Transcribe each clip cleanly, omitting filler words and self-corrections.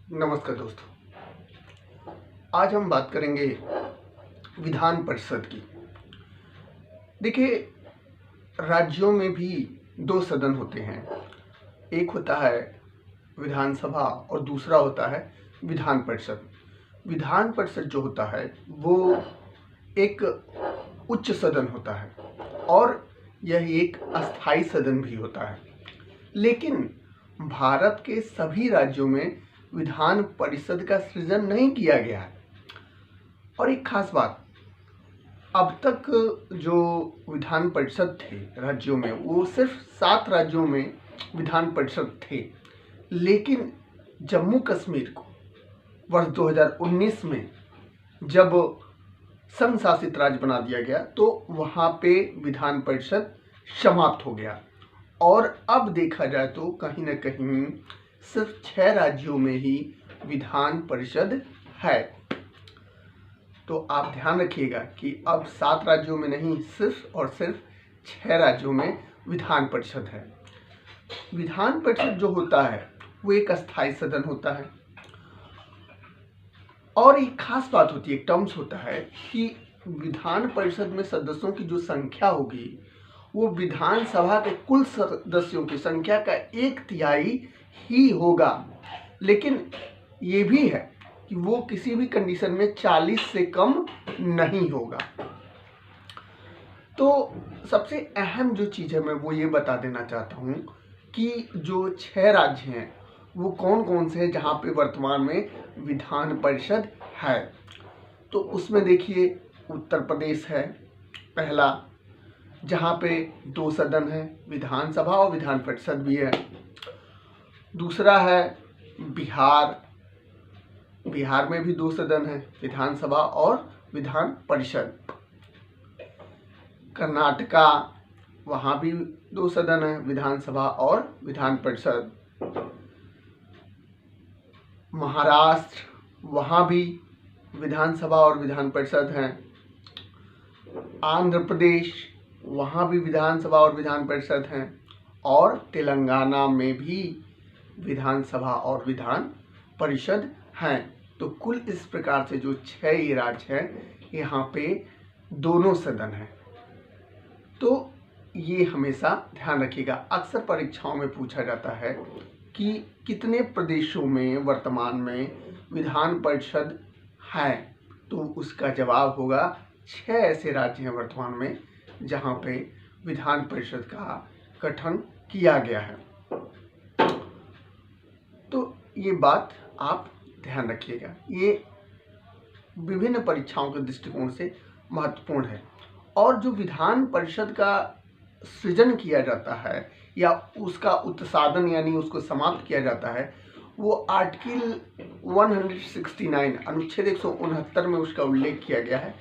नमस्कार दोस्तों, आज हम बात करेंगे विधान परिषद की। देखिए, राज्यों में भी दो सदन होते हैं। एक होता है विधानसभा और दूसरा होता है विधान परिषद। विधान परिषद जो होता है वो एक उच्च सदन होता है और यह एक अस्थाई सदन भी होता है। लेकिन भारत के सभी राज्यों में विधान परिषद का सृजन नहीं किया गया है। और एक खास बात, अब तक जो विधान परिषद थे राज्यों में, वो सिर्फ 7 राज्यों में विधान परिषद थे। लेकिन जम्मू कश्मीर को वर्ष 2019 में जब संघ शासित राज्य बना दिया गया तो वहाँ पे विधान परिषद समाप्त हो गया। और अब देखा जाए तो कहीं ना कहीं सिर्फ 6 राज्यों में ही विधान परिषद है। तो आप ध्यान रखिएगा कि अब 7 राज्यों में नहीं, सिर्फ और सिर्फ 6 राज्यों में विधान परिषद है। विधान परिषद जो होता है वो एक अस्थाई सदन होता है। और एक खास बात होती है, एक टर्म्स होता है कि विधान परिषद में सदस्यों की जो संख्या होगी वो विधानसभा के कुल सदस्यों की संख्या का 1/3 ही होगा। लेकिन ये भी है कि वो किसी भी कंडीशन में 40 से कम नहीं होगा। तो सबसे अहम जो चीज़ है मैं वो ये बता देना चाहता हूँ कि जो 6 राज्य हैं वो कौन कौन से हैं जहाँ पे वर्तमान में विधान परिषद है। तो उसमें देखिए, उत्तर प्रदेश है पहला, जहाँ पे 2 सदन है, विधानसभा और विधान परिषद भी है। दूसरा है बिहार, बिहार में भी 2 सदन है, विधानसभा और विधान परिषद। कर्नाटका, वहाँ भी 2 सदन है, विधानसभा और विधान परिषद। महाराष्ट्र, वहाँ भी विधानसभा और विधान परिषद हैं। आंध्र प्रदेश, वहाँ भी विधानसभा और विधान परिषद हैं। और तेलंगाना में भी विधानसभा और विधान परिषद हैं। तो कुल इस प्रकार से जो 6 ये राज्य हैं, यहाँ पे दोनों सदन हैं। तो ये हमेशा ध्यान रखिएगा। अक्सर परीक्षाओं में पूछा जाता है कि कितने प्रदेशों में वर्तमान में विधान परिषद है, तो उसका जवाब होगा 6 ऐसे राज्य हैं वर्तमान में जहाँ पे विधान परिषद का गठन किया गया है। तो ये बात आप ध्यान रखिएगा, ये विभिन्न परीक्षाओं के दृष्टिकोण से महत्वपूर्ण है। और जो विधान परिषद का सृजन किया जाता है या उसका उत्सादन यानी उसको समाप्त किया जाता है, वो आर्टिकल 169 अनुच्छेद 169 में उसका उल्लेख किया गया है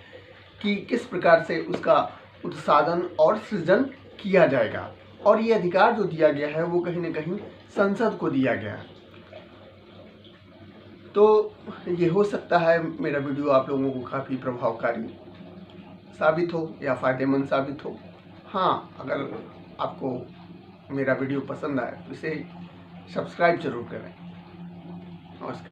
कि किस प्रकार से उसका उत्सादन और सृजन किया जाएगा। और ये अधिकार जो दिया गया है वो कहीं ना कहीं संसद को दिया गया है। तो ये हो सकता है मेरा वीडियो आप लोगों को काफ़ी प्रभावकारी साबित हो या फ़ायदेमंद साबित हो। हाँ, अगर आपको मेरा वीडियो पसंद आए तो इसे सब्सक्राइब जरूर करें। नमस्कार।